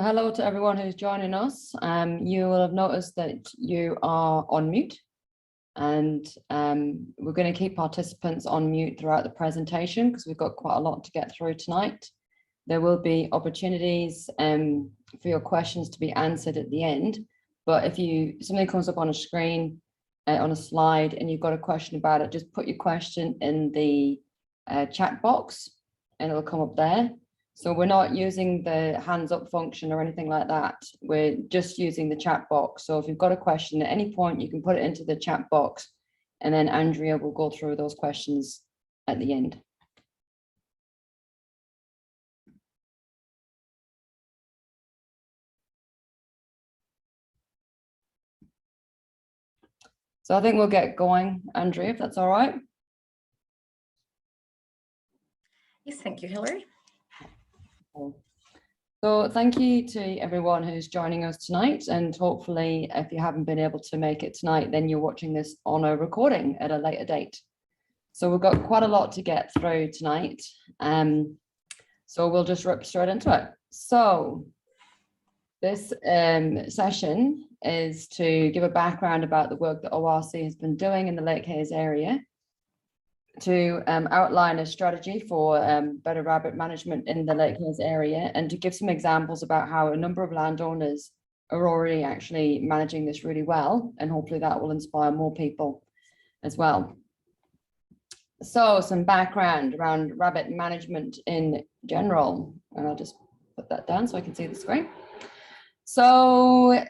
Hello to everyone who's joining us. You will have noticed that you are on mute, and we're going to keep participants on mute throughout the presentation because we've got quite a lot to get through tonight. There will be opportunities for your questions to be answered at the end, but if something comes up on a screen, on a slide, and you've got a question about it, just put your question in the chat box and it'll come up there. So we're not using the hands up function or anything like that. We're just using the chat box. So if you've got a question at any point, you can put it into the chat box and then Andrea will go through those questions at the end. So I think we'll get going, Andrea, if that's all right. Yes, thank you, Hilary. So thank you to everyone who's joining us tonight, and hopefully if you haven't been able to make it tonight, then you're watching this on a recording at a later date. So we've got quite a lot to get through tonight, so we'll just rip straight into it. So this session is to give a background about the work that ORC has been doing in the Lake Hayes area, to outline a strategy for better rabbit management in the Lake Hayes area, and to give some examples about how a number of landowners are already actually managing this really well, and hopefully that will inspire more people as well. So some background around rabbit management in general, and I'll just put that down so I can see the screen. So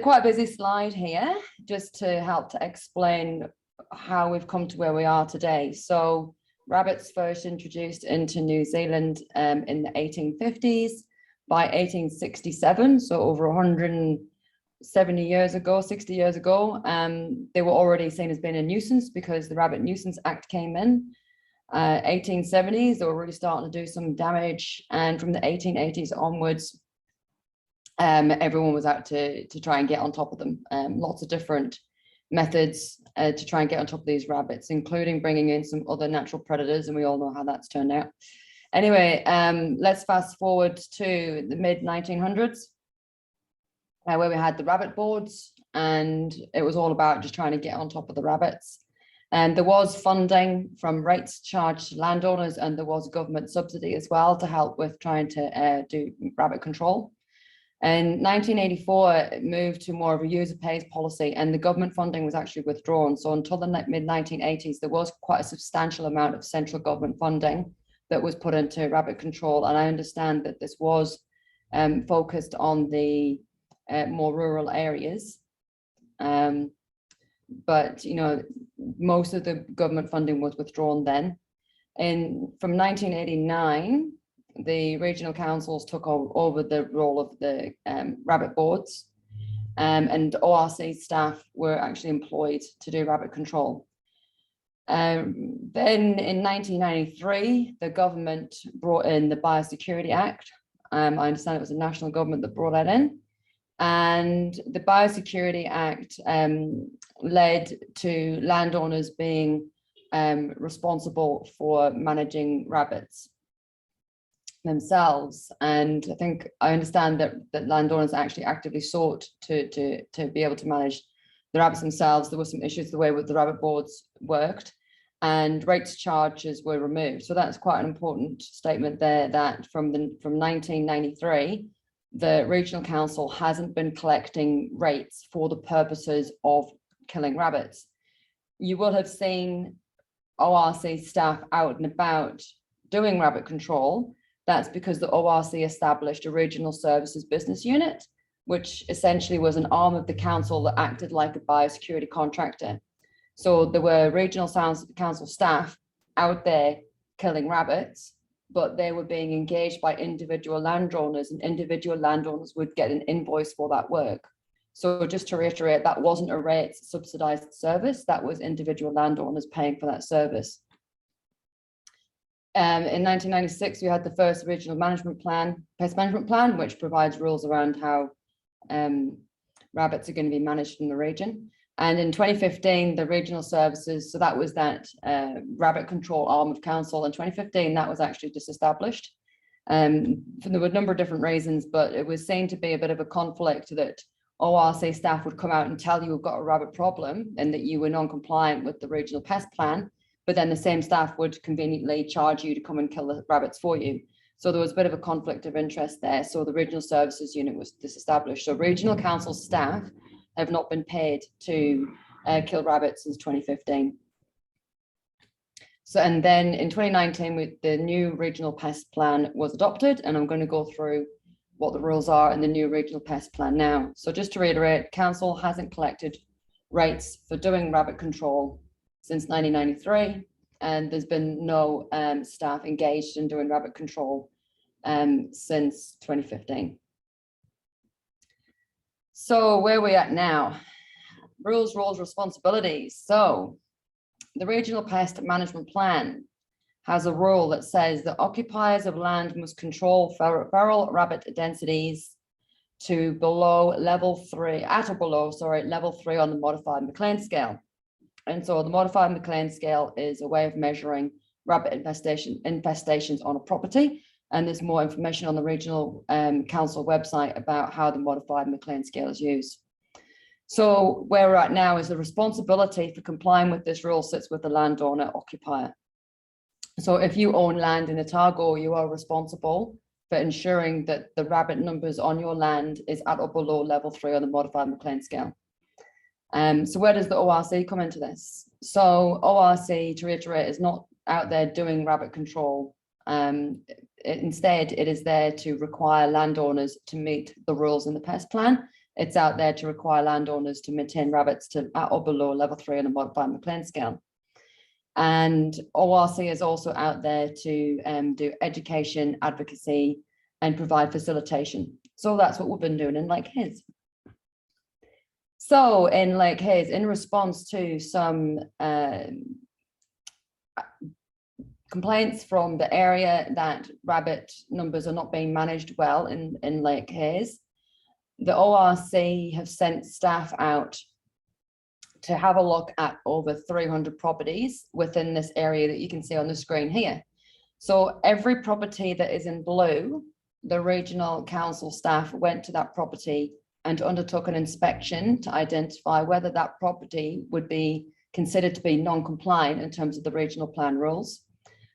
quite a busy slide here, just to help to explain how we've come to where we are today. So rabbits first introduced into New Zealand in the 1850s. By 1867, so over 170 years ago, 60 years ago, they were already seen as being a nuisance because the Rabbit Nuisance Act came in. 1870s, they were really starting to do some damage, and from the 1880s onwards, everyone was out to try and get on top of them. Lots of different methods to try and get on top of these rabbits, including bringing in some other natural predators, and we all know how that's turned out. Anyway, let's fast forward to the mid-1900s, where we had the rabbit boards, and it was all about just trying to get on top of the rabbits. And there was funding from rates charged to landowners, and there was government subsidy as well to help with trying to do rabbit control. In 1984, it moved to more of a user pays policy, and the government funding was actually withdrawn. So until the mid-1980s, there was quite a substantial amount of central government funding that was put into rabbit control. And I understand that this was focused on the more rural areas. But, you know, most of the government funding was withdrawn then. From 1989, the regional councils took over the role of the rabbit boards, and ORC staff were actually employed to do rabbit control. Then in 1993, the government brought in the Biosecurity Act. I understand it was the national government that brought that in. And the Biosecurity Act led to landowners being responsible for managing rabbits themselves. And I understand that landowners actually actively sought to be able to manage the rabbits themselves. There were some issues the way with the rabbit boards worked, and rates charges were removed. So that's quite an important statement there, that from 1993, the regional council hasn't been collecting rates for the purposes of killing rabbits. You will have seen ORC staff out and about doing rabbit control. That's because the ORC established a regional services business unit, which essentially was an arm of the council that acted like a biosecurity contractor. So there were regional council staff out there killing rabbits, but they were being engaged by individual landowners, and individual landowners would get an invoice for that work. So just to reiterate, that wasn't a rate subsidized service, that was individual landowners paying for that service. In 1996, we had the first regional pest management plan, which provides rules around how rabbits are going to be managed in the region. And in 2015, the regional services, so that was that rabbit control arm of council. In 2015, that was actually disestablished. There were a number of different reasons, but it was seen to be a bit of a conflict that ORC staff would come out and tell you we've got a rabbit problem and that you were non-compliant with the regional pest plan, but then the same staff would conveniently charge you to come and kill the rabbits for you. So there was a bit of a conflict of interest there. So the regional services unit was disestablished. So regional council staff have not been paid to kill rabbits since 2015. So, and then in 2019, the new regional pest plan was adopted, and I'm going to go through what the rules are in the new regional pest plan now. So just to reiterate, council hasn't collected rates for doing rabbit control since 1993, and there's been no staff engaged in doing rabbit control since 2015. So where are we at now? Rules, roles, responsibilities. So the regional pest management plan has a rule that says that occupiers of land must control feral rabbit densities to below level 3, at or below, sorry, level 3 on the modified McLean scale. And so the modified McLean scale is a way of measuring rabbit infestations on a property. And there's more information on the regional council website about how the modified McLean scale is used. So where we're at now is the responsibility for complying with this rule sits with the landowner occupier. So if you own land in Otago, you are responsible for ensuring that the rabbit numbers on your land is at or below level 3 on the modified McLean scale. So where does the ORC come into this? So ORC, to reiterate, is not out there doing rabbit control. Instead, it is there to require landowners to meet the rules in the pest plan. It's out there to require landowners to maintain rabbits to at or below level 3 on the modified McLean scale. And ORC is also out there to do education, advocacy, and provide facilitation. So that's what we've been doing in Lake Hayes. So in Lake Hayes, in response to some complaints from the area that rabbit numbers are not being managed well in Lake Hayes, the ORC have sent staff out to have a look at over 300 properties within this area that you can see on the screen here. So every property that is in blue, the regional council staff went to that property and undertook an inspection to identify whether that property would be considered to be non-compliant in terms of the regional plan rules.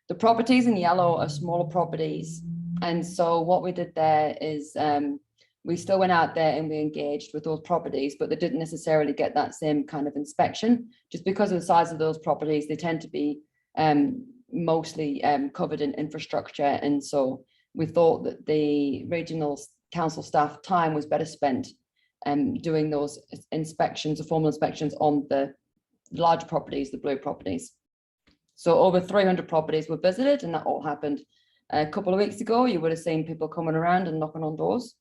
The properties in yellow are smaller properties. And so what we did there is we still went out there and we engaged with those properties, but they didn't necessarily get that same kind of inspection. Just because of the size of those properties, they tend to be mostly covered in infrastructure. And so we thought that the regional council staff time was better spent doing those inspections, the formal inspections on the large properties, the blue properties. So over 300 properties were visited, and that all happened a couple of weeks ago. You would have seen people coming around and knocking on doors.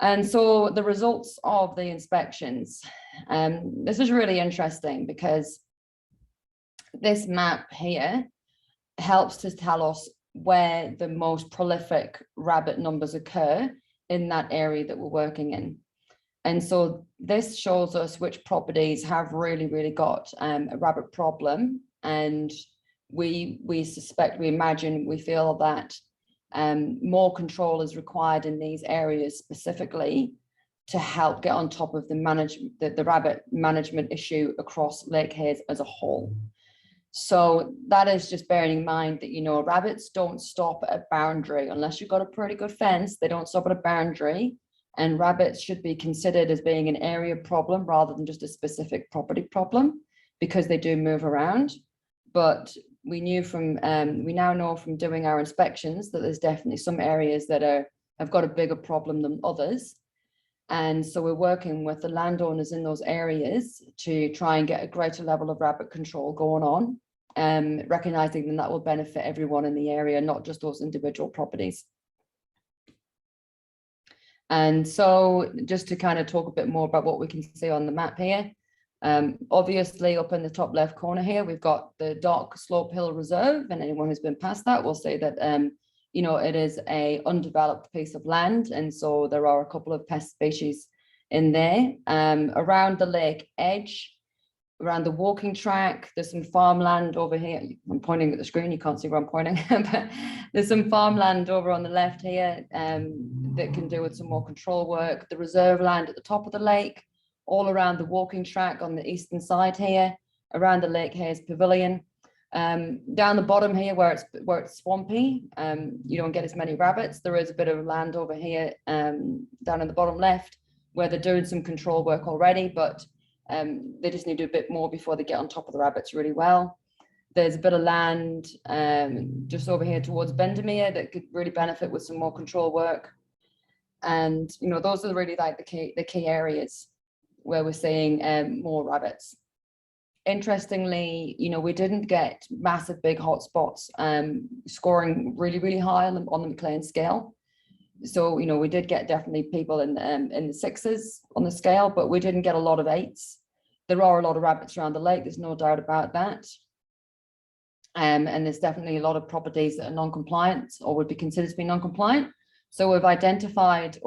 And so the results of the inspections, this is really interesting because this map here helps to tell us where the most prolific rabbit numbers occur in that area that we're working in. And so this shows us which properties have really got a rabbit problem. And we suspect, we imagine, we feel that more control is required in these areas specifically to help get on top of the rabbit management issue across Lake Hayes as a whole. So that is just bearing in mind that, you know, rabbits don't stop at a boundary unless you've got a pretty good fence. They don't stop at a boundary, and rabbits should be considered as being an area problem rather than just a specific property problem, because they do move around. But we now know from doing our inspections that there's definitely some areas that have got a bigger problem than others. And so we're working with the landowners in those areas to try and get a greater level of rabbit control going on, recognizing that will benefit everyone in the area, not just those individual properties. And so just to kind of talk a bit more about what we can see on the map here. Obviously up in the top left corner here, we've got the Dark Slope Hill Reserve, and anyone who's been past that will say that you know, it is a undeveloped piece of land, and so there are a couple of pest species in there. Around the lake edge, around the walking track. There's some farmland over here. I'm pointing at the screen, you can't see where I'm pointing, but there's some farmland over on the left here that can do with some more control work. The reserve land at the top of the lake, all around the walking track on the eastern side here, around the Lake Hayes Pavilion. Down the bottom here where it's swampy, you don't get as many rabbits. There is a bit of land over here down in the bottom left where they're doing some control work already, but they just need to do a bit more before they get on top of the rabbits really well. There's a bit of land just over here towards Bendermere that could really benefit with some more control work. And those are really like the key areas where we're seeing more rabbits. Interestingly, we didn't get massive big hotspots scoring really high on the McLean scale. So we did get definitely people in the 6s on the scale, but we didn't get a lot of 8s. There are a lot of rabbits around the lake, there's no doubt about that. And there's definitely a lot of properties that are non-compliant or would be considered to be non-compliant. So we've identified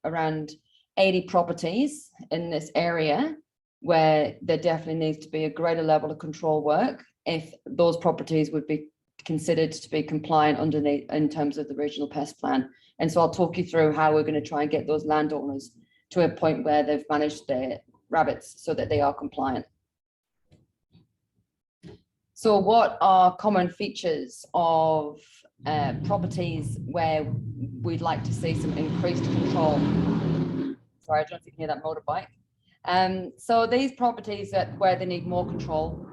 around 80 properties in this area where there definitely needs to be a greater level of control work if those properties would be considered to be compliant in terms of the regional pest plan. And so I'll talk you through how we're going to try and get those landowners to a point where they've managed their rabbits so that they are compliant. So what are common features of properties where we'd like to see some increased control? Sorry, I don't know if you can hear that motorbike. So these properties where they need more control,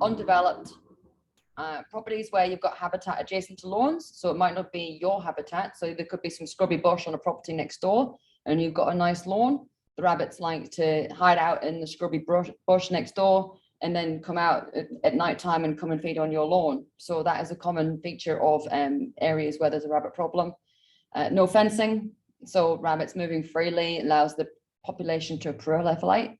undeveloped properties where you've got habitat adjacent to lawns, so it might not be your habitat, so there could be some scrubby bush on a property next door and you've got a nice lawn. The rabbits like to hide out in the scrubby bush next door and then come out at night time and come and feed on your lawn. So that is a common feature of areas where there's a rabbit problem. No fencing, so rabbits moving freely allows the population to proliferate.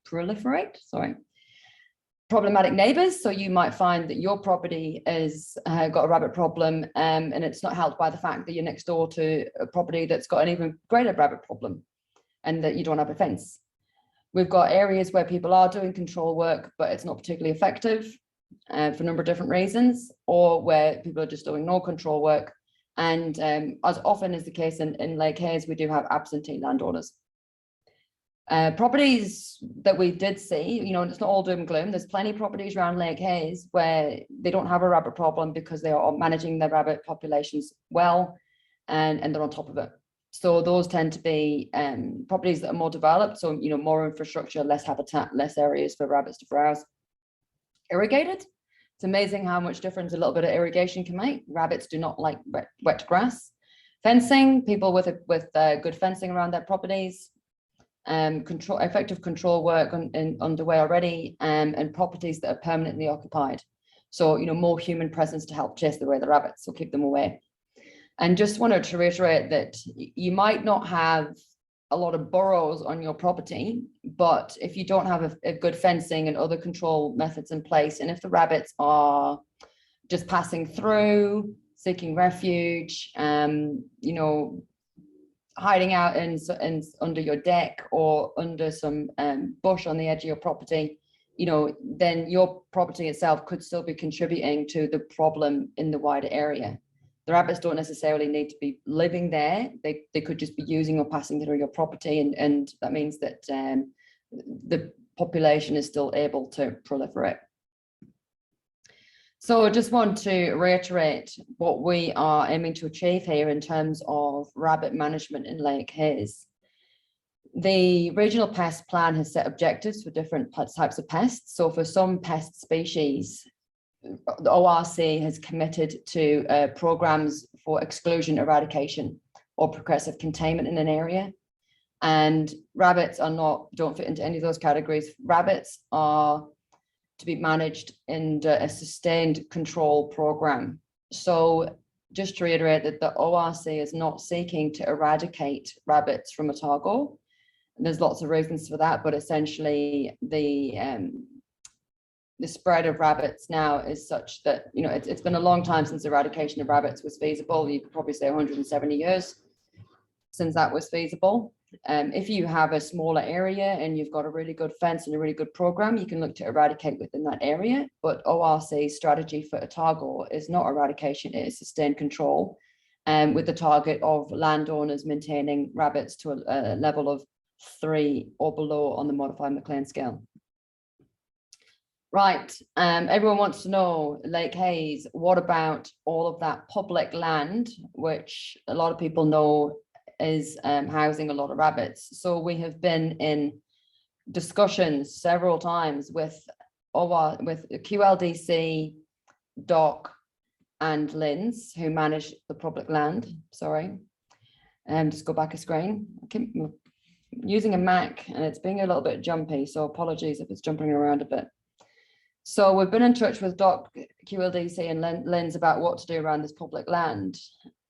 Problematic neighbors, so you might find that your property has got a rabbit problem and it's not helped by the fact that you're next door to a property that's got an even greater rabbit problem and that you don't have a fence. We've got areas where people are doing control work, but it's not particularly effective for a number of different reasons, or where people are just doing no control work. And as often is the case in Lake Hayes, we do have absentee landowners. Properties that we did see, it's not all doom and gloom. There's plenty of properties around Lake Hayes where they don't have a rabbit problem because they are managing their rabbit populations well and they're on top of it. So those tend to be properties that are more developed. So, more infrastructure, less habitat, less areas for rabbits to browse. Irrigated. It's amazing how much difference a little bit of irrigation can make. Rabbits do not like wet grass. Fencing, people with good fencing around their properties. Effective control work underway already, and properties that are permanently occupied. So, more human presence to help chase away the rabbits or keep them away. And just wanted to reiterate that you might not have a lot of burrows on your property, but if you don't have a good fencing and other control methods in place, and if the rabbits are just passing through, seeking refuge, hiding out in under your deck or under some bush on the edge of your property, then your property itself could still be contributing to the problem in the wider area. The rabbits don't necessarily need to be living there. They could just be using or passing through your property, and that means that the population is still able to proliferate. So I just want to reiterate what we are aiming to achieve here in terms of rabbit management in Lake Hayes. The regional pest plan has set objectives for different types of pests. So for some pest species, the ORC has committed to programs for exclusion, eradication, or progressive containment in an area. And rabbits don't fit into any of those categories. Rabbits are to be managed in a sustained control program. So just to reiterate that the ORC is not seeking to eradicate rabbits from Otago. There's lots of reasons for that, but essentially the spread of rabbits now is such that, it's been a long time since eradication of rabbits was feasible. You could probably say 170 years. since that was feasible. If you have a smaller area and you've got a really good fence and a really good program, you can look to eradicate within that area. But ORC's strategy for Otago is not eradication, it is sustained control, with the target of landowners maintaining rabbits to a level of 3 or below on the modified McLean scale. Right, everyone wants to know, Lake Hayes, what about all of that public land, which a lot of people know is housing a lot of rabbits? So we have been in discussions several times with QLDC, DOC, and LINS, who manage the public land. Sorry, just go back a screen. I'm using a Mac and it's being a little bit jumpy, so apologies if it's jumping around a bit. So we've been in touch with DOC, QLDC, and LINS about what to do around this public land.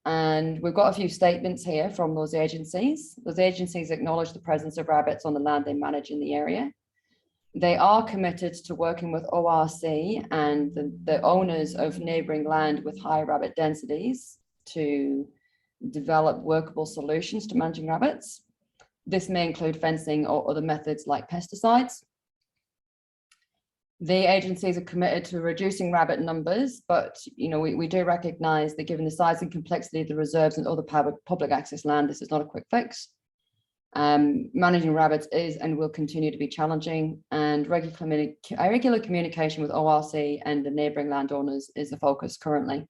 And we've got a few statements here from those agencies. Those agencies acknowledge the presence of rabbits on the land they manage in the area. They are committed to working with ORC and the owners of neighboring land with high rabbit densities to develop workable solutions to managing rabbits. This may include fencing or other methods like pesticides. The agencies are committed to reducing rabbit numbers, but we do recognize that given the size and complexity of the reserves and other public access land, this is not a quick fix. Managing rabbits is and will continue to be challenging, and regular communication with ORC and the neighboring landowners is the focus currently.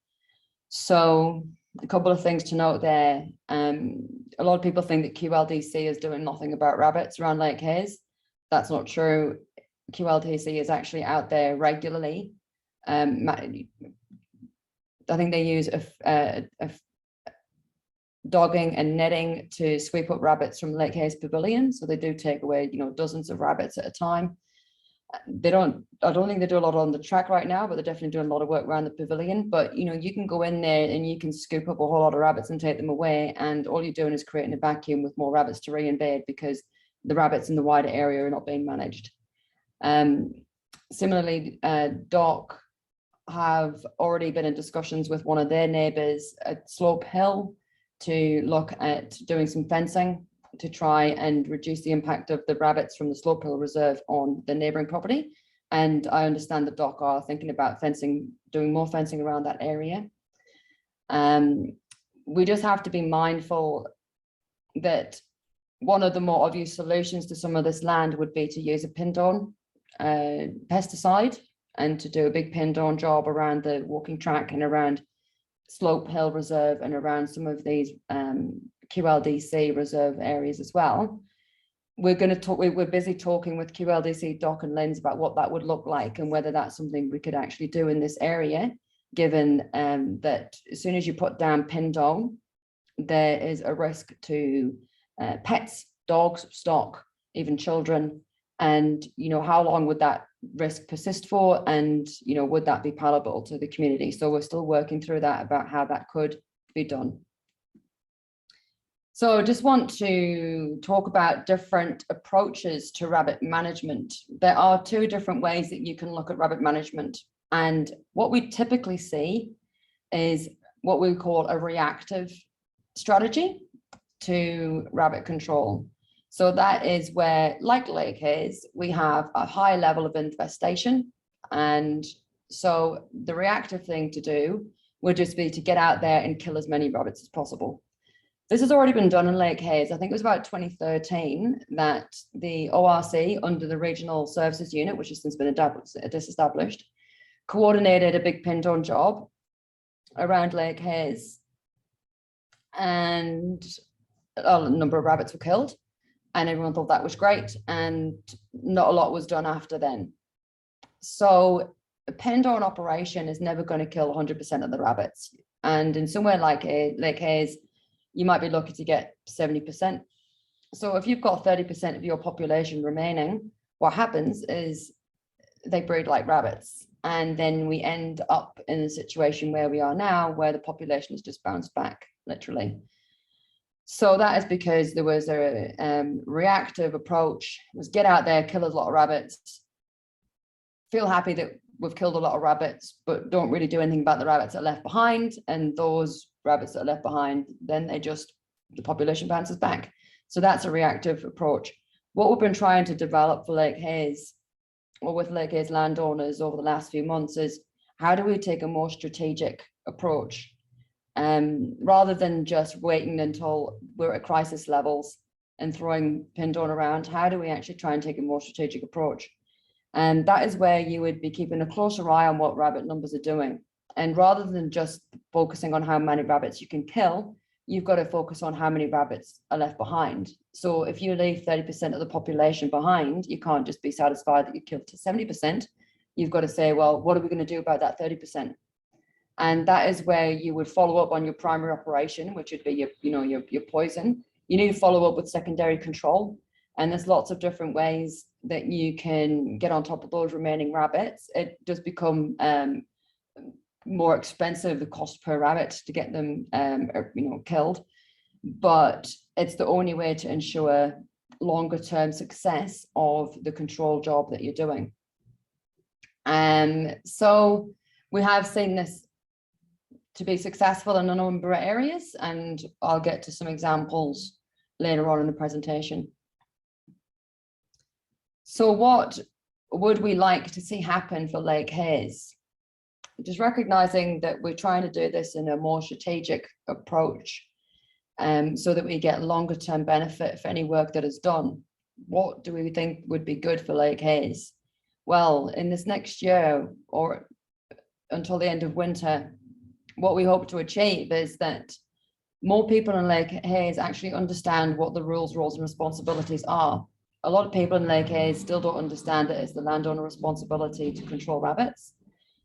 So a couple of things to note there. A lot of people think that QLDC is doing nothing about rabbits around Lake Hayes. That's not true. QLDC is actually out there regularly. I think they use dogging and netting to sweep up rabbits from Lake Hayes Pavilion. So they do take away, dozens of rabbits at a time. I don't think they do a lot on the track right now, but they're definitely doing a lot of work around the pavilion. But you can go in there and you can scoop up a whole lot of rabbits and take them away, and all you're doing is creating a vacuum with more rabbits to reinvade because the rabbits in the wider area are not being managed. Similarly, DOC have already been in discussions with one of their neighbours at Slope Hill to look at doing some fencing to try and reduce the impact of the rabbits from the Slope Hill Reserve on the neighbouring property. And I understand that DOC are thinking about doing more fencing around that area. We just have to be mindful that one of the more obvious solutions to some of this land would be to use a pin-down pesticide and to do a big pin-down job around the walking track and around Slope Hill Reserve and around some of these QLDC reserve areas as well. We're busy talking with QLDC, DOC, and LINS about what that would look like and whether that's something we could actually do in this area, given that as soon as you put down pin-down, there is a risk to pets, dogs, stock, even children. And how long would that risk persist for, and would that be palatable to the community? So we're still working through that about how that could be done. So I just want to talk about different approaches to rabbit management. There are 2 different ways that you can look at rabbit management, and what we typically see is what we call a reactive strategy to rabbit control. So that is where, like Lake Hayes, we have a high level of infestation. And so the reactive thing to do would just be to get out there and kill as many rabbits as possible. This has already been done in Lake Hayes. I think it was about 2013 that the ORC, under the Regional Services Unit, which has since been disestablished, coordinated a big pin-down job around Lake Hayes. And a number of rabbits were killed. And everyone thought that was great, and not a lot was done after then. So a pin-down operation is never going to kill 100% of the rabbits. And in somewhere like Lake Hayes, you might be lucky to get 70%. So if you've got 30% of your population remaining, what happens is they breed like rabbits. And then we end up in a situation where we are now, where the population has just bounced back, literally. So that is because there was a reactive approach, was get out there, kill a lot of rabbits, feel happy that we've killed a lot of rabbits, but don't really do anything about the rabbits that are left behind. And those rabbits that are left behind, then they just the population bounces back. So that's a reactive approach. What we've been trying to develop for Lake Hayes, or with Lake Hayes landowners over the last few months, is how do we take a more strategic approach, rather than just waiting until we're at crisis levels and throwing Pindone around. How do we actually try and take a more strategic approach? And that is where you would be keeping a closer eye on what rabbit numbers are doing. And rather than just focusing on how many rabbits you can kill, you've got to focus on how many rabbits are left behind. So if you leave 30% of the population behind, you can't just be satisfied that you killed to 70%. You've got to say, well, what are we going to do about that 30%? And that is where you would follow up on your primary operation, which would be your poison. You need to follow up with secondary control. And there's lots of different ways that you can get on top of those remaining rabbits. It does become more expensive, the cost per rabbit to get them killed, but it's the only way to ensure longer term success of the control job that you're doing. So we have seen this to be successful in a number of areas, and I'll get to some examples later on in the presentation. So what would we like to see happen for Lake Hayes? Just recognizing that we're trying to do this in a more strategic approach, so that we get longer term benefit for any work that is done. What do we think would be good for Lake Hayes? Well, in this next year or until the end of winter, what we hope to achieve is that more people in Lake Hayes actually understand what the rules, roles, and responsibilities are. A lot of people in Lake Hayes still don't understand that it's the landowner responsibility to control rabbits,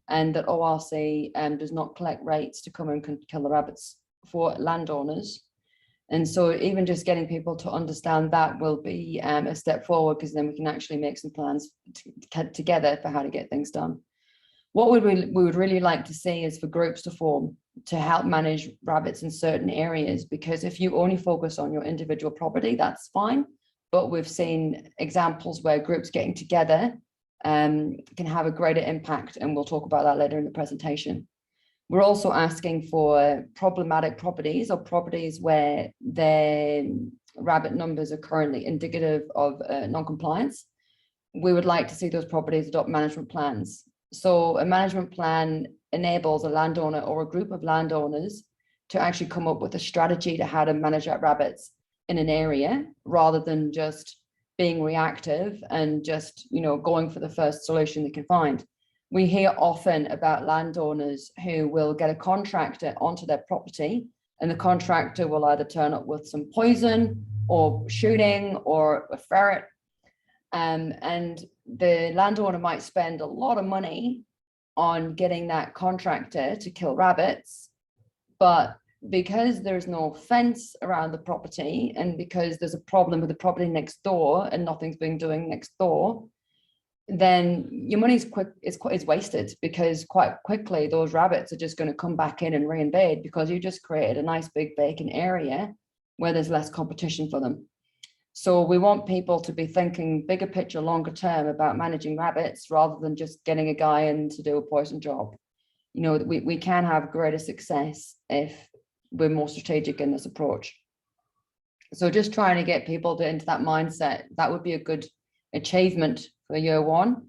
and that ORC does not collect rates to come and kill the rabbits for landowners. And so even just getting people to understand that will be a step forward, because then we can actually make some plans together for how to get things done. What we would really like to see is for groups to form to help manage rabbits in certain areas, because if you only focus on your individual property, that's fine. But we've seen examples where groups getting together can have a greater impact, and we'll talk about that later in the presentation. We're also asking for problematic properties, or properties where their rabbit numbers are currently indicative of non-compliance. We would like to see those properties adopt management plans. So a management plan enables a landowner or a group of landowners to actually come up with a strategy to how to manage that rabbits in an area, rather than just being reactive and just going for the first solution they can find. We hear often about landowners who will get a contractor onto their property, and the contractor will either turn up with some poison or shooting or a ferret, and the landowner might spend a lot of money on getting that contractor to kill rabbits, but because there's no fence around the property, and because there's a problem with the property next door and nothing's being doing next door, then your money's is wasted, because quite quickly those rabbits are just going to come back in and reinvade, because you just created a nice big vacant area where there's less competition for them. So we want people to be thinking bigger picture, longer term about managing rabbits, rather than just getting a guy in to do a poison job. We can have greater success if we're more strategic in this approach. So just trying to get people into that mindset, that would be a good achievement for year one.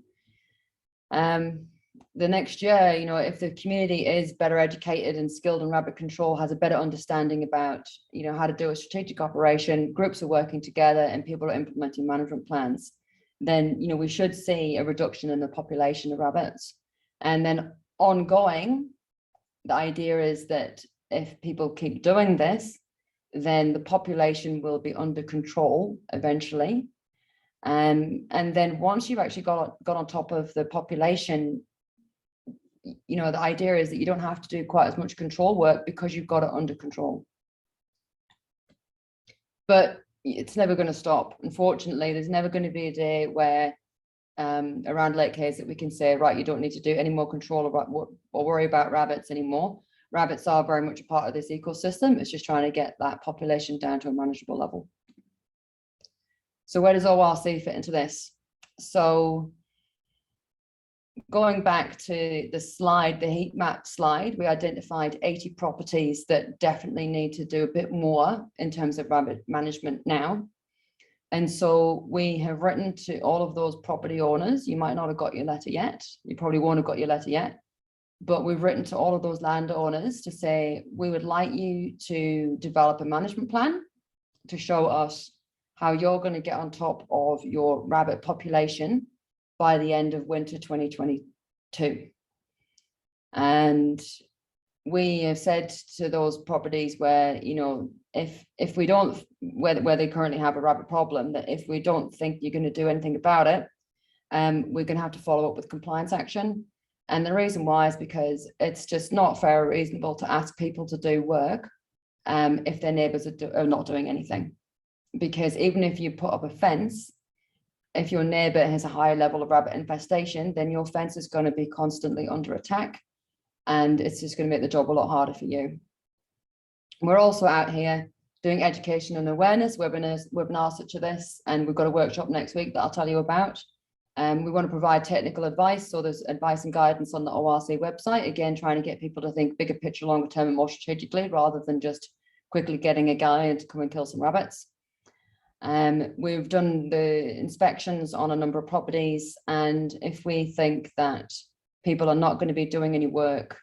The next year, if the community is better educated and skilled in rabbit control, has a better understanding about, how to do a strategic operation, groups are working together, and people are implementing management plans, then, we should see a reduction in the population of rabbits. And then ongoing, the idea is that if people keep doing this, then the population will be under control eventually. And then once you've actually got on top of the population, the idea is that you don't have to do quite as much control work, because you've got it under control. But it's never going to stop. Unfortunately, there's never going to be a day where around Lake Hayes that we can say, right, you don't need to do any more control or worry about rabbits anymore. Rabbits are very much a part of this ecosystem. It's just trying to get that population down to a manageable level. So where does ORC fit into this? So going back to the slide, the heat map slide, we identified 80 properties that definitely need to do a bit more in terms of rabbit management now. And so we have written to all of those property owners. You might not have got your letter yet. You probably won't have got your letter yet. But we've written to all of those landowners to say, we would like you to develop a management plan to show us how you're going to get on top of your rabbit population by the end of winter 2022. And we have said to those properties where, you know, if we don't, where they currently have a rabbit problem, that if we don't think you're going to do anything about it, we're going to have to follow up with compliance action. And the reason why is because it's just not fair or reasonable to ask people to do work if their neighbours are not doing anything. Because even if you put up a fence, if your neighbour has a higher level of rabbit infestation, then your fence is going to be constantly under attack, and it's just going to make the job a lot harder for you. We're also out here doing education and awareness webinars such as this, and we've got a workshop next week that I'll tell you about. We want to provide technical advice, so there's advice and guidance on the ORC website, again trying to get people to think bigger picture, longer term and more strategically, rather than just quickly getting a guy to come and kill some rabbits. We've done the inspections on a number of properties, and if we think that people are not going to be doing any work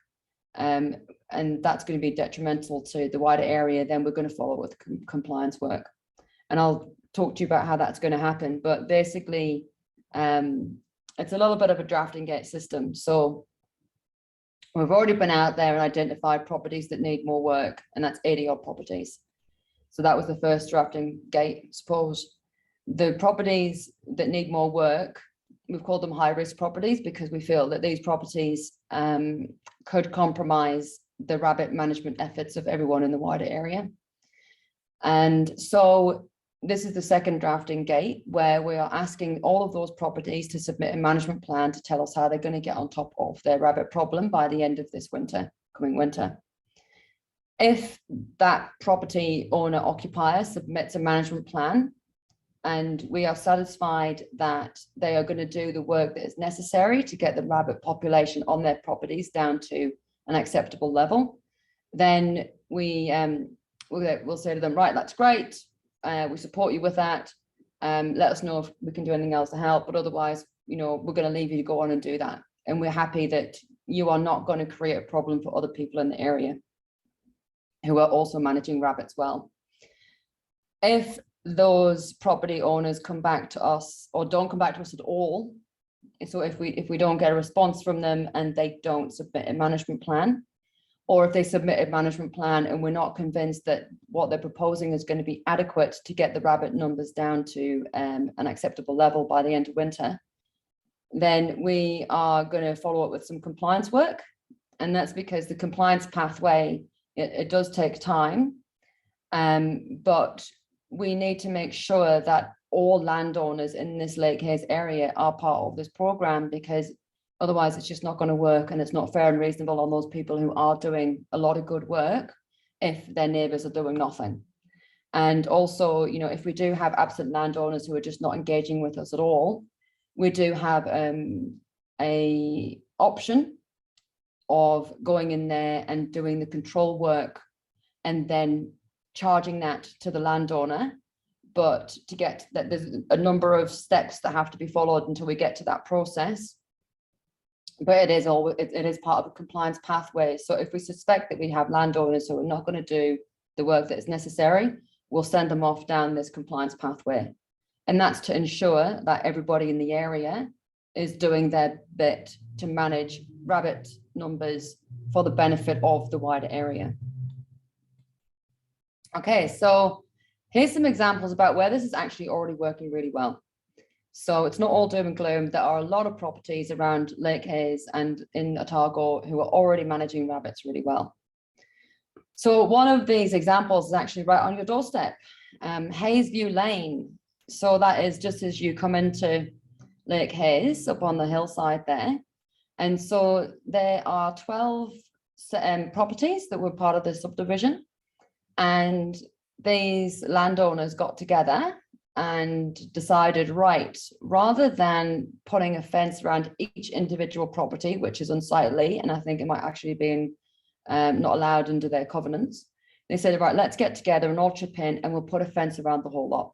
and that's going to be detrimental to the wider area, then we're going to follow with compliance work. And I'll talk to you about how that's going to happen. But basically, it's a little bit of a drafting gate system. So we've already been out there and identified properties that need more work, and that's 80 odd properties. So that was the first drafting gate, I suppose. The properties that need more work, we've called them high risk properties because we feel that these properties could compromise the rabbit management efforts of everyone in the wider area. And so this is the second drafting gate, where we are asking all of those properties to submit a management plan to tell us how they're going to get on top of their rabbit problem by the end of this coming winter. If that property owner occupier submits a management plan and we are satisfied that they are going to do the work that is necessary to get the rabbit population on their properties down to an acceptable level, then we'll say to them, right, that's great. We support you with that. Let us know if we can do anything else to help, but otherwise, you know, we're going to leave you to go on and do that. And we're happy that you are not going to create a problem for other people in the area who are also managing rabbits well. If those property owners come back to us or don't come back to us at all, so if we don't get a response from them and they don't submit a management plan, or if they submit a management plan and we're not convinced that what they're proposing is going to be adequate to get the rabbit numbers down to an acceptable level by the end of winter, then we are going to follow up with some compliance work. And that's because the compliance pathway, it does take time, but we need to make sure that all landowners in this Lake Hayes area are part of this program, because otherwise it's just not going to work, and it's not fair and reasonable on those people who are doing a lot of good work if their neighbours are doing nothing. And also, you know, if we do have absent landowners who are just not engaging with us at all, we do have a option of going in there and doing the control work and then charging that to the landowner. But to get that, there's a number of steps that have to be followed until we get to that process. But it is part of the compliance pathway. So if we suspect that we have landowners who are not going to do the work that is necessary, we'll send them off down this compliance pathway. And that's to ensure that everybody in the area is doing their bit to manage rabbit numbers for the benefit of the wider area. Okay, so here's some examples about where this is actually already working really well. So it's not all doom and gloom. There are a lot of properties around Lake Hayes and in Otago who are already managing rabbits really well. So one of these examples is actually right on your doorstep, Hayesview Lane. So that is just as you come into Lake Hayes up on the hillside there. And so there are 12 properties that were part of the subdivision. And these landowners got together and decided, right, rather than putting a fence around each individual property, which is unsightly, and I think it might actually be not allowed under their covenants, they said, right, let's get together and all chip in and we'll put a fence around the whole lot.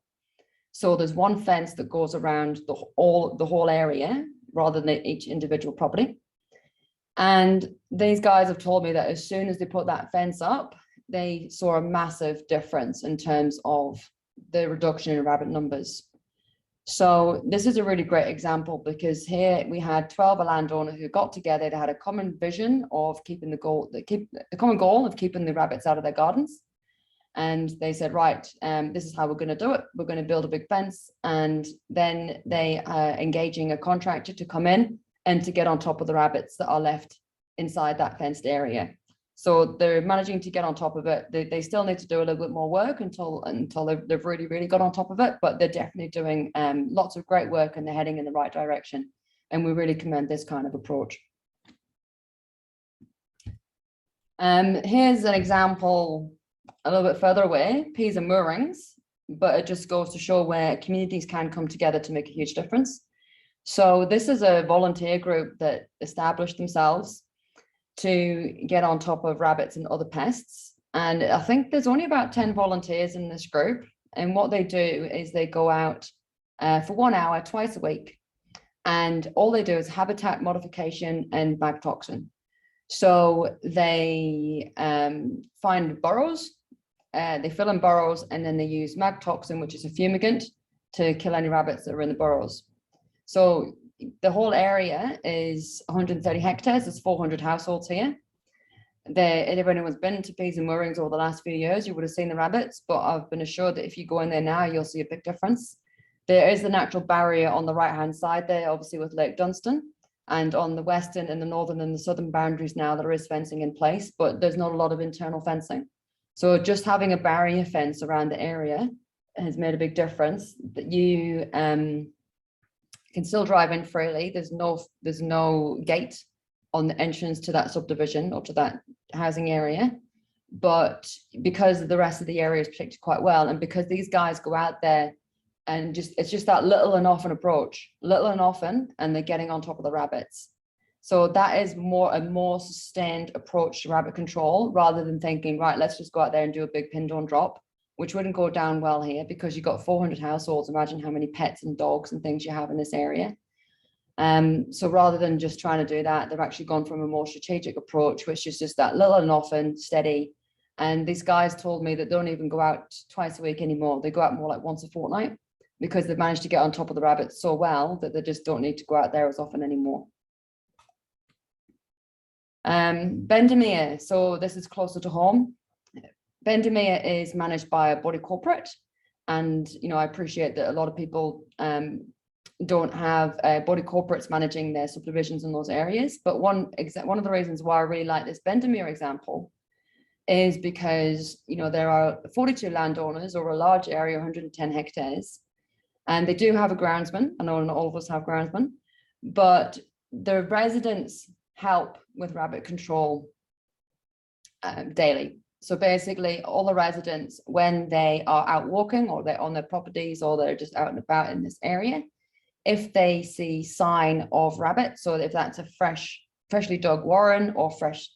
So there's one fence that goes around the whole area rather than each individual property. And these guys have told me that as soon as they put that fence up, they saw a massive difference in terms of the reduction in rabbit numbers. So this is a really great example, because here we had 12 landowners who got together. They had a common vision of keeping the common goal of keeping the rabbits out of their gardens. And they said, right, this is how we're going to do it. We're going to build a big fence. And then they are engaging a contractor to come in and to get on top of the rabbits that are left inside that fenced area. So they're managing to get on top of it. They still need to do a little bit more work until they've really got on top of it, but they're definitely doing lots of great work and they're heading in the right direction. And we really commend this kind of approach. Here's an example a little bit further away, peas and moorings, but it just goes to show where communities can come together to make a huge difference. So this is a volunteer group that established themselves to get on top of rabbits and other pests. And I think there's only about 10 volunteers in this group. And what they do is they go out for 1 hour twice a week. And all they do is habitat modification and mag toxin. So they find burrows, they fill in burrows, and then they use mag toxin, which is a fumigant, to kill any rabbits that are in the burrows. So the whole area is 130 hectares. There's 400 households here. If anyone's been to peas and moorings over the last few years, you would have seen the rabbits, but I've been assured that if you go in there now, you'll see a big difference. There is the natural barrier on the right-hand side there, obviously with Lake Dunstan, and on the western and the northern and the southern boundaries now there is fencing in place, but there's not a lot of internal fencing. So just having a barrier fence around the area has made a big difference. That you can still drive in freely. There's no gate on the entrance to that subdivision or to that housing area, but because the rest of the area is protected quite well, and because these guys go out there and it's just that little and often approach, and they're getting on top of the rabbits. So that is a more sustained approach to rabbit control, rather than thinking, right, let's just go out there and do a big pin down drop, which wouldn't go down well here because you've got 400 households. Imagine how many pets and dogs and things you have in this area. So rather than just trying to do that, they've actually gone from a more strategic approach, which is just that little and often, steady. And these guys told me that they don't even go out twice a week anymore. They go out more like once a fortnight, because they've managed to get on top of the rabbits so well that they just don't need to go out there as often anymore. Bendemeer, so this is closer to home. Bendemeer is managed by a body corporate, and I appreciate that a lot of people don't have body corporates managing their subdivisions in those areas. But one of the reasons why I really like this Bendemeer example is because there are 42 landowners over a large area, 110 hectares, and they do have a groundsman. I know not all of us have groundsmen, but the residents help with rabbit control daily. So basically all the residents, when they are out walking or they're on their properties or they're just out and about in this area, if they see sign of rabbits, so if that's a freshly dug warren or fresh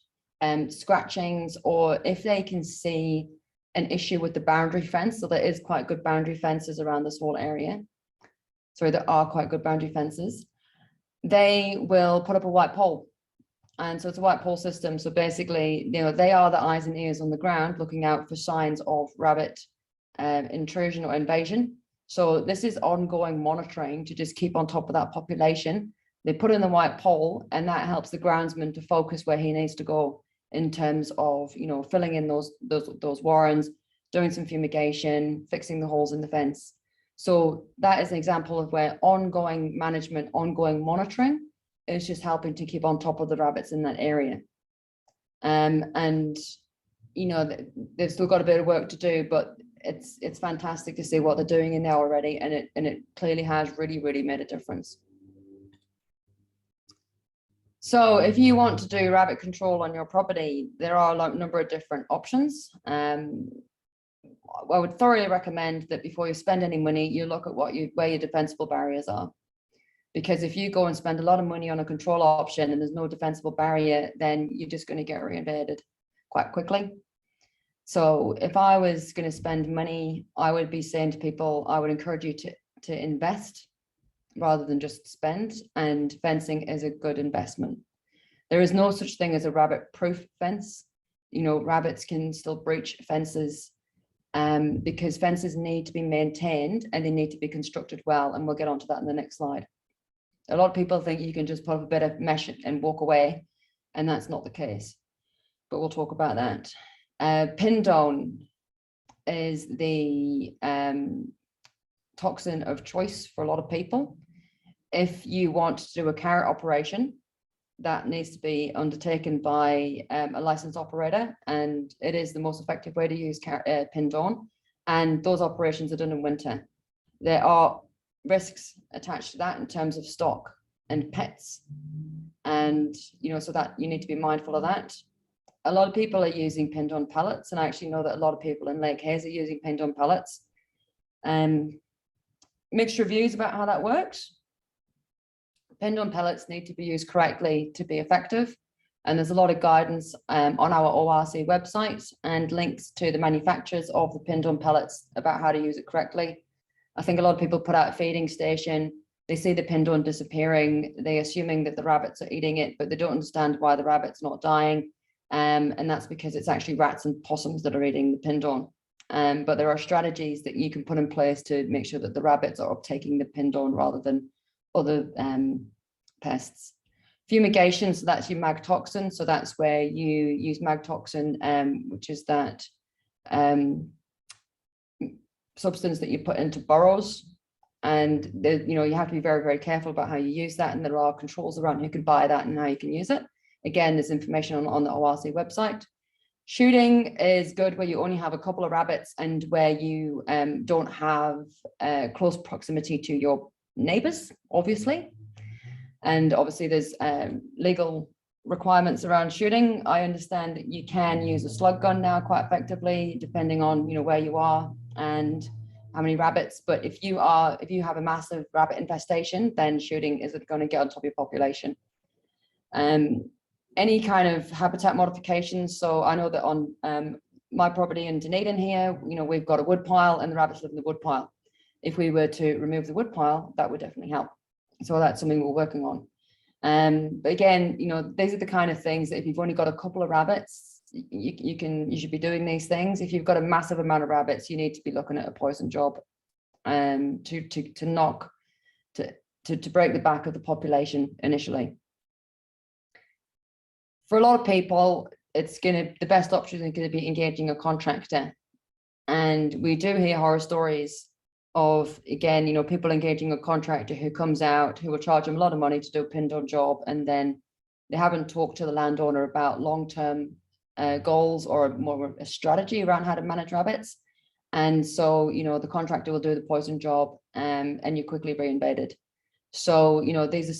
scratchings, or if they can see an issue with the boundary fence, so there is quite good boundary fences around this whole area. Sorry, there are quite good boundary fences. They will put up a white pole. And so it's a white pole system. So basically, they are the eyes and ears on the ground looking out for signs of rabbit intrusion or invasion. So this is ongoing monitoring to just keep on top of that population. They put in the white pole, and that helps the groundsman to focus where he needs to go in terms of, filling in those warrens, doing some fumigation, fixing the holes in the fence. So that is an example of where ongoing management, ongoing monitoring is just helping to keep on top of the rabbits in that area. And they've still got a bit of work to do, but it's fantastic to see what they're doing in there already, and it clearly has really made a difference. So if you want to do rabbit control on your property, there are a number of different options. I would thoroughly recommend that before you spend any money, you look at where your defensible barriers are. Because if you go and spend a lot of money on a control option and there's no defensible barrier, then you're just going to get reinvaded quite quickly. So if I was going to spend money, I would be saying to people, I would encourage you to invest rather than just spend, and fencing is a good investment. There is no such thing as a rabbit-proof fence. Rabbits can still breach fences because fences need to be maintained and they need to be constructed well, and we'll get onto that in the next slide. A lot of people think you can just put up a bit of mesh and walk away, and that's not the case, but we'll talk about that. Pin down is the toxin of choice for a lot of people. If you want to do a carrot operation, that needs to be undertaken by a licensed operator, and it is the most effective way to use pin down, and those operations are done in winter. There are risks attached to that in terms of stock and pets, and so that you need to be mindful of that. A lot of people are using pinned on pellets, and I actually know that a lot of people in Lake Hayes are using pinned on pellets. Mixed reviews about how that works. Pinned on pellets need to be used correctly to be effective, and there's a lot of guidance on our ORC website and links to the manufacturers of the pinned on pellets about how to use it correctly. I think a lot of people put out a feeding station, they see the pinned on disappearing, they're assuming that the rabbits are eating it, but they don't understand why the rabbit's not dying. And that's because it's actually rats and possums that are eating the pinned on. But there are strategies that you can put in place to make sure that the rabbits are uptaking the pinned on rather than other pests. Fumigation, so that's your magtoxin. So that's where you use magtoxin, which is that substance that you put into burrows. And you have to be very, very careful about how you use that. And there are controls around who can buy that and how you can use it. Again, there's information on the ORC website. Shooting is good where you only have a couple of rabbits and where you don't have close proximity to your neighbors, obviously. And obviously there's legal requirements around shooting. I understand that you can use a slug gun now quite effectively, depending on where you are and how many rabbits. But if you have a massive rabbit infestation, then shooting isn't going to get on top of your population. Any kind of habitat modifications. So I know that on my property in Dunedin here, we've got a wood pile and the rabbits live in the wood pile. If we were to remove the wood pile, that would definitely help. So that's something we're working on. But again, these are the kind of things that if you've only got a couple of rabbits, you should be doing these things. If you've got a massive amount of rabbits, you need to be looking at a poison job to break the back of the population initially. For a lot of people, the best option is going to be engaging a contractor. And we do hear horror stories of, again, people engaging a contractor who comes out, who will charge them a lot of money to do a pinned on job, and then they haven't talked to the landowner about long-term goals or more of a strategy around how to manage rabbits. And so, the contractor will do the poison job and you're quickly reinvaded. So, these are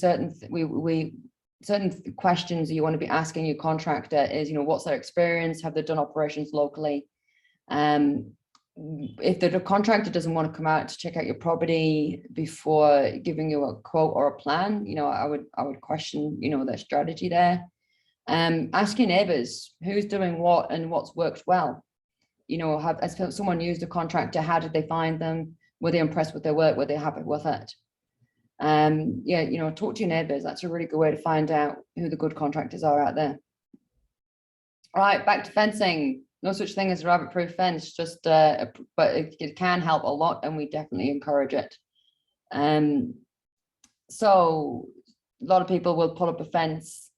certain questions you want to be asking your contractor is, what's their experience? Have they done operations locally? If the contractor doesn't want to come out to check out your property before giving you a quote or a plan, I would question, their strategy there. Ask your neighbors who's doing what and what's worked well. Has someone used a contractor? How did they find them? Were they impressed with their work? Were they happy with it? Talk to your neighbors. That's a really good way to find out who the good contractors are out there. All right, back to fencing. No such thing as a rabbit-proof fence, but it can help a lot, and we definitely encourage it. So a lot of people will put up a fence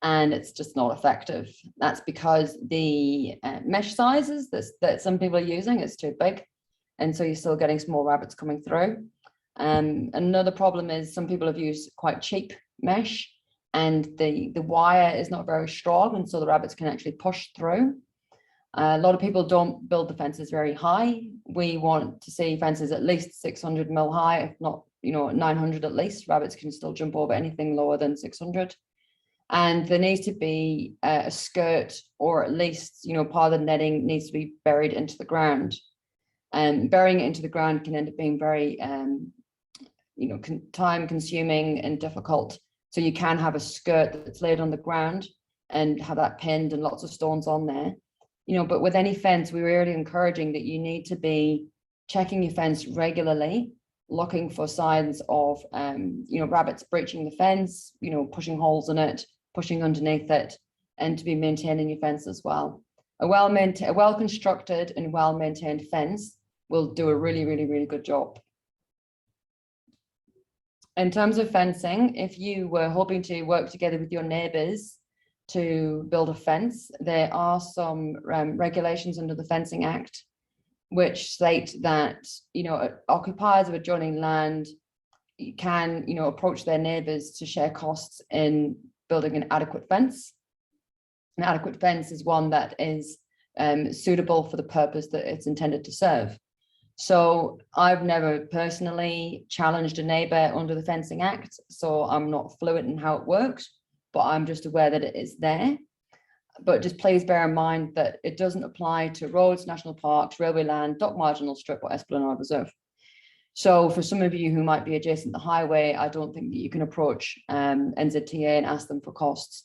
and it's just not effective. That's because the mesh sizes that some people are using is too big, and so you're still getting small rabbits coming through. Another problem is some people have used quite cheap mesh, and the wire is not very strong, and so the rabbits can actually push through. A lot of people don't build the fences very high. We want to see fences at least 600 mil high, if not 900 at least. Rabbits can still jump over anything lower than 600. And there needs to be a skirt, or at least, part of the netting needs to be buried into the ground. And burying it into the ground can end up being very, time consuming and difficult. So you can have a skirt that's laid on the ground and have that pinned and lots of stones on there. But with any fence, we're really encouraging that you need to be checking your fence regularly, looking for signs of, rabbits breaching the fence, pushing holes in it, pushing underneath it, and to be maintaining your fence as well. A well-constructed and well-maintained fence will do a really, really, really good job. In terms of fencing, if you were hoping to work together with your neighbours to build a fence, there are some regulations under the Fencing Act which state that occupiers of adjoining land can approach their neighbours to share costs in building an adequate fence. An adequate fence is one that is suitable for the purpose that it's intended to serve. So I've never personally challenged a neighbour under the Fencing Act, so I'm not fluent in how it works, but I'm just aware that it is there. But just please bear in mind that it doesn't apply to roads, national parks, railway land, dock marginal strip, or Esplanade Reserve. So for some of you who might be adjacent to the highway, I don't think that you can approach NZTA and ask them for costs.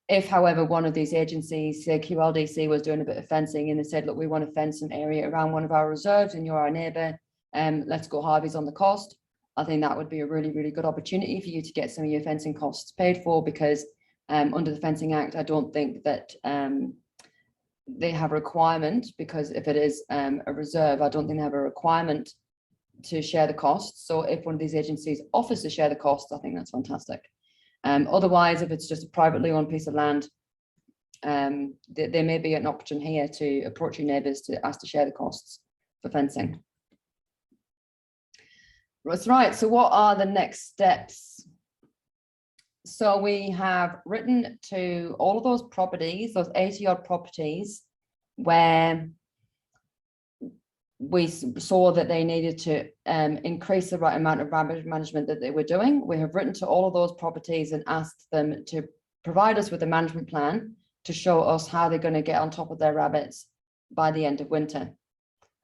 If, however, one of these agencies, say QLDC, was doing a bit of fencing and they said, look, we want to fence an area around one of our reserves and you're our neighbour, let's go Harvey's on the cost. I think that would be a really, really good opportunity for you to get some of your fencing costs paid for, because under the Fencing Act, I don't think that they have a requirement, because if it is a reserve, I don't think they have a requirement to share the costs. So if one of these agencies offers to share the costs, I think that's fantastic. Otherwise, if it's just a privately owned piece of land, there may be an option here to approach your neighbours to ask to share the costs for fencing. That's right. So what are the next steps? So we have written to all of those properties, those 80 odd properties, where we saw that they needed to increase the right amount of rabbit management that they were doing. We have written to all of those properties and asked them to provide us with a management plan to show us how they're going to get on top of their rabbits by the end of winter.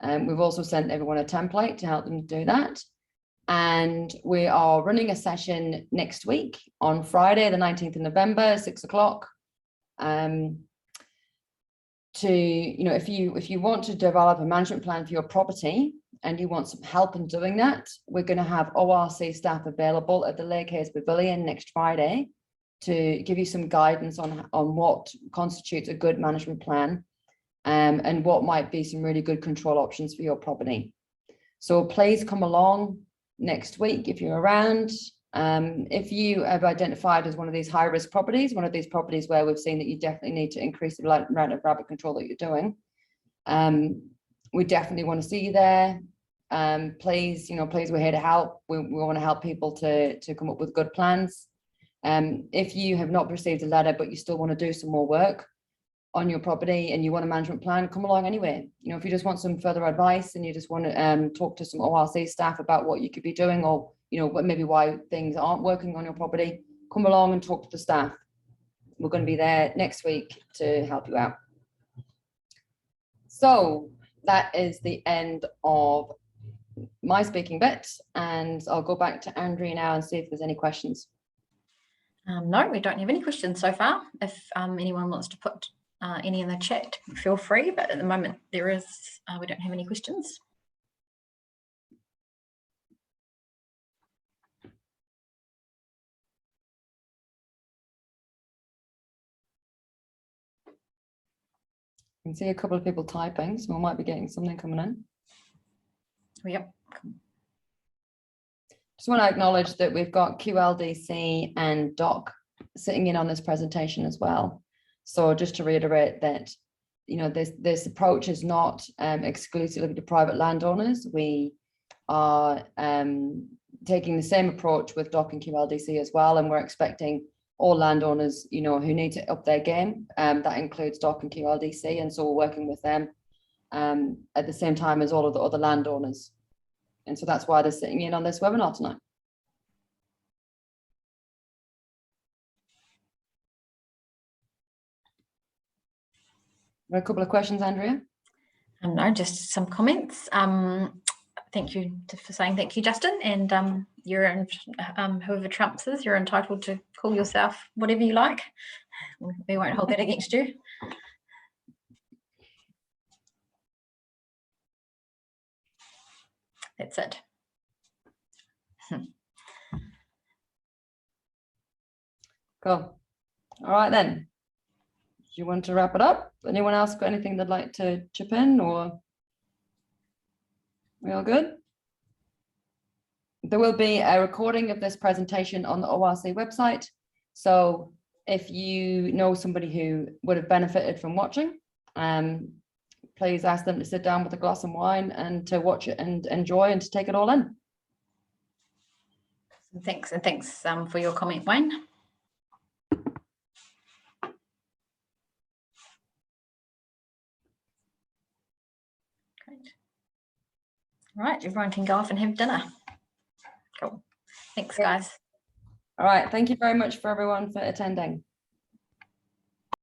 We've also sent everyone a template to help them do that. And we are running a session next week on Friday, the 19th of November, 6 o'clock. If you want to develop a management plan for your property and you want some help in doing that, we're going to have ORC staff available at the Lake Hayes Pavilion next Friday to give you some guidance on what constitutes a good management plan, and what might be some really good control options for your property. So please come along next week if you're around. If you have identified as one of these high-risk properties, one of these properties where we've seen that you definitely need to increase the amount of rabbit control that you're doing, we definitely want to see you there. Please, we're here to help. We want to help people to come up with good plans. If you have not received a letter but you still want to do some more work on your property and you want a management plan, come along anyway. If you just want some further advice and you just want to talk to some ORC staff about what you could be doing, or maybe why things aren't working on your property, come along and talk to the staff. We're going to be there next week to help you out. So that is the end of my speaking bit, and I'll go back to Andrea now and see if there's any questions. No, we don't have any questions so far. If anyone wants to put any in the chat, feel free, but at the moment we don't have any questions. I can see a couple of people typing, so we might be getting something coming in. Yep. Just want to acknowledge that we've got QLDC and DOC sitting in on this presentation as well. So just to reiterate that, this approach is not exclusively to private landowners. We are taking the same approach with DOC and QLDC as well, and we're expecting all landowners, who need to up their game. That includes DOC and QLDC, and so we're working with them at the same time as all of the other landowners. And so that's why they're sitting in on this webinar tonight. A couple of questions, Andrea? No, just some comments. Thank you for saying thank you, Justin. And you're whoever Trump's is, you're entitled to call yourself whatever you like. We won't hold that against you. That's it. Cool. All right then. Do you want to wrap it up? Anyone else got anything they'd like to chip in, or we all good? There will be a recording of this presentation on the ORC website. So if you know somebody who would have benefited from watching, please ask them to sit down with a glass of wine and to watch it and enjoy and to take it all in. Thanks, and thanks for your comment, Wayne. Great. All right, everyone can go off and have dinner. Cool. Thanks, guys. All right. Thank you very much for everyone for attending.